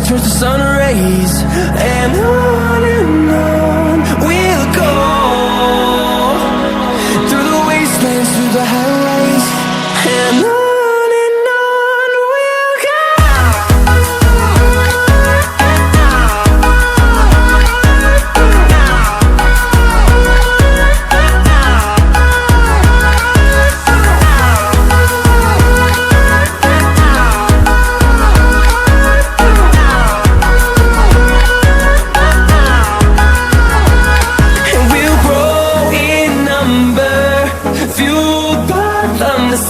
turns to sun rays, and on we'll go, through the wastelands, through the highways, and on we'll go.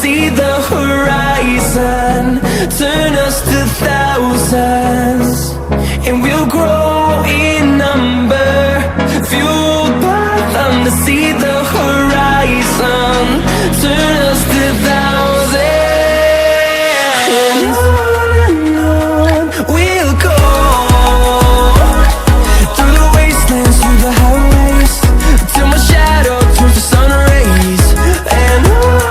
See the horizon turn us to thousands, and we'll grow in number, fueled by them to see the horizon turn us to thousands, and on we'll go, through the wastelands, through the highways, till my shadow turns to sun rays, and on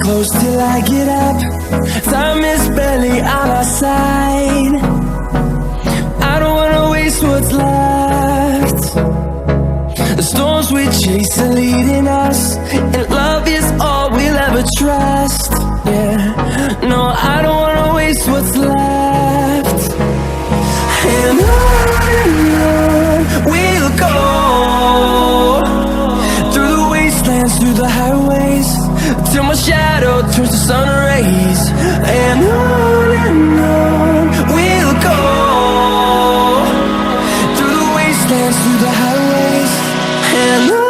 close till I get up. Time is barely on our side. I don't wanna waste what's left. The storms we chase are leading us, and love is all we'll ever trust. Yeah, no, I don't wanna waste what's left. And on we'll go, through the wastelands, through the highways, till my shadow turns to sun rays, and on we'll go, through the wastelands, through the highways, and on.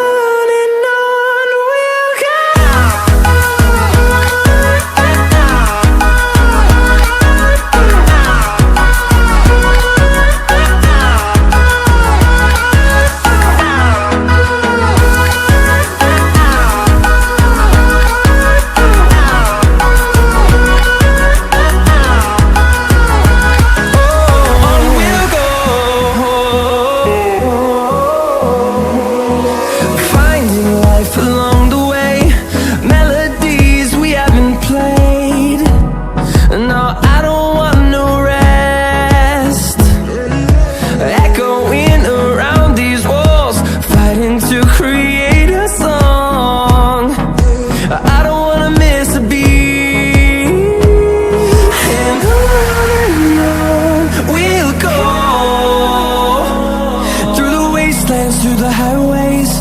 Through the highways,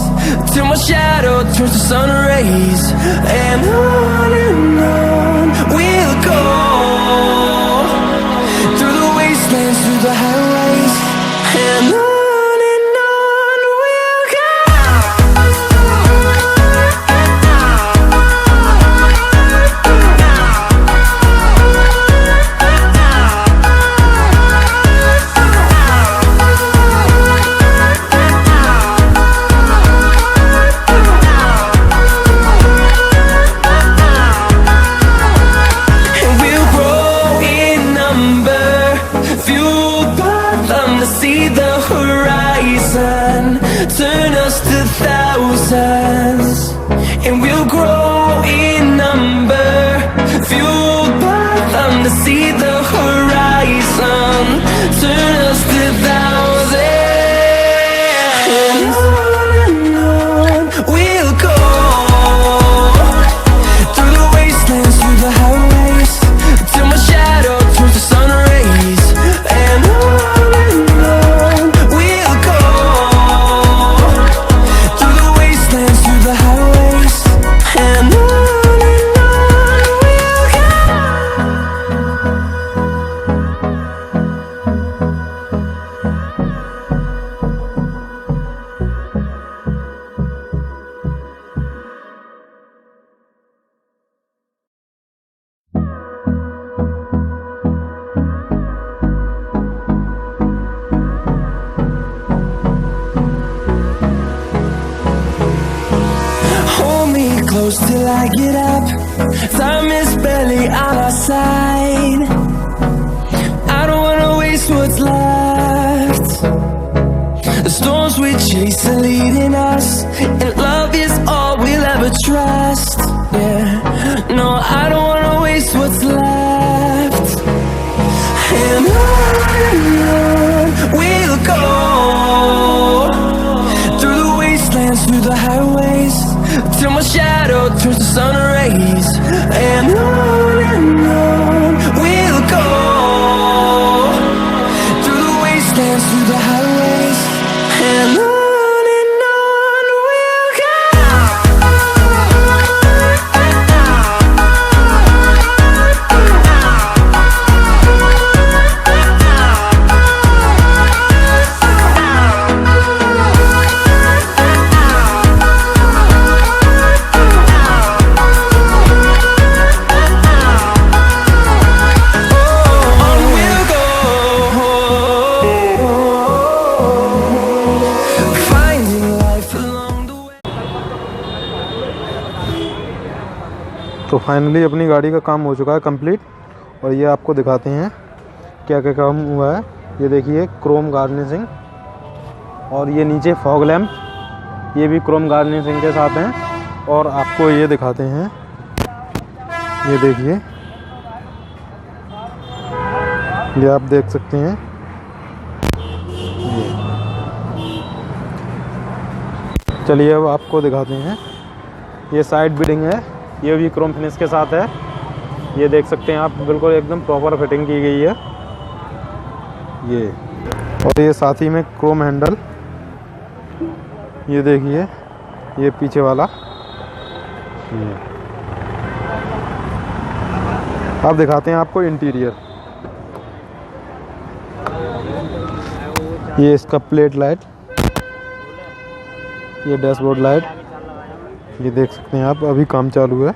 till my shadow turns to sun rays, and on we'll go, through the wastelands, through the highways, and on. close till I get up. Time is barely on our side. I don't wanna waste what's left. The storms we chase are leading us, and love is all we'll ever trust. Yeah, no, I don't wanna waste what's left. And on we'll go, through the wastelands, through the highways, till my shadow turns to sun rays. And on we'll go, through the wastelands, through the highways, and on we'll go. तो finally अपनी गाड़ी का काम हो चुका है complete, और ये आपको दिखाते हैं क्या क्या काम हुआ है। ये देखिए क्रोम गार्निशिंग, और ये नीचे फॉग लैम्प, ये भी क्रोम गार्निशिंग के साथ हैं। और आपको ये दिखाते हैं, ये देखिए, ये आप देख सकते हैं। चलिए अब आपको दिखाते हैं, ये साइड बिडिंग है, ये भी क्रोम फिनिश के साथ है। ये देख सकते हैं आप, बिल्कुल एकदम प्रॉपर फिटिंग की गई है ये। और ये साथ ही में क्रोम हैंडल, ये देखिए, ये पीछे वाला। ये अब दिखाते हैं आपको इंटीरियर। ये इसका प्लेट लाइट, ये डैशबोर्ड लाइट, ये देख सकते हैं आप, अभी काम चालू है।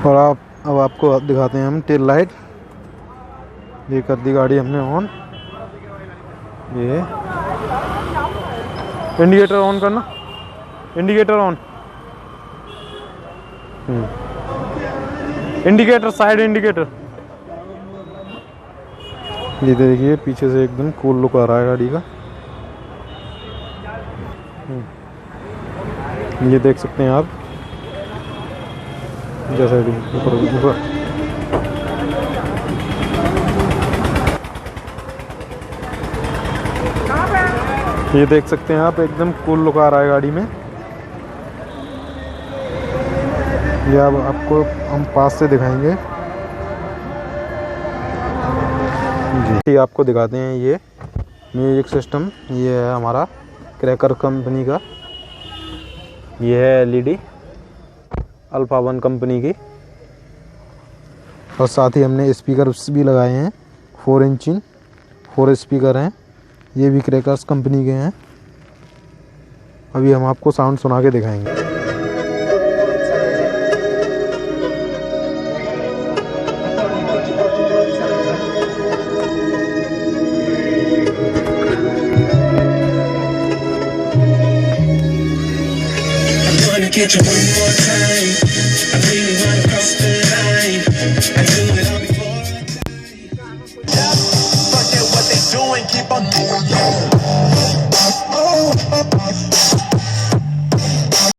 और अब आपको दिखाते हैं हम टेल लाइट, ये कर दी गाड़ी हमने ऑन। ये इंडिकेटर ऑन करना, indicator on, indicator, side indicator. ये देखिए पीछे से एकदम कूल लुक आ रहा है गाड़ी का। ये देख सकते हैं आप, जैसा भी ऊपर। ये देख सकते हैं आप, एकदम कूल लुक आ रहा है गाड़ी में। ये अब आपको हम पास से दिखाएंगे जी। आपको दिखाते हैं ये म्यूजिक सिस्टम, ये है हमारा क्रैकर कंपनी का। ये है LED अल्फा 1 कंपनी की, और साथ ही हमने स्पीकर भी लगाए हैं, 4 इंच 4 स्पीकर हैं, ये भी क्रैकर्स कंपनी के हैं। अभी हम आपको साउंड सुना के दिखाएंगे। Get you one more time. I really wanna cross the line. I do it all before I die. Fuck it, what they doing, keep on doing.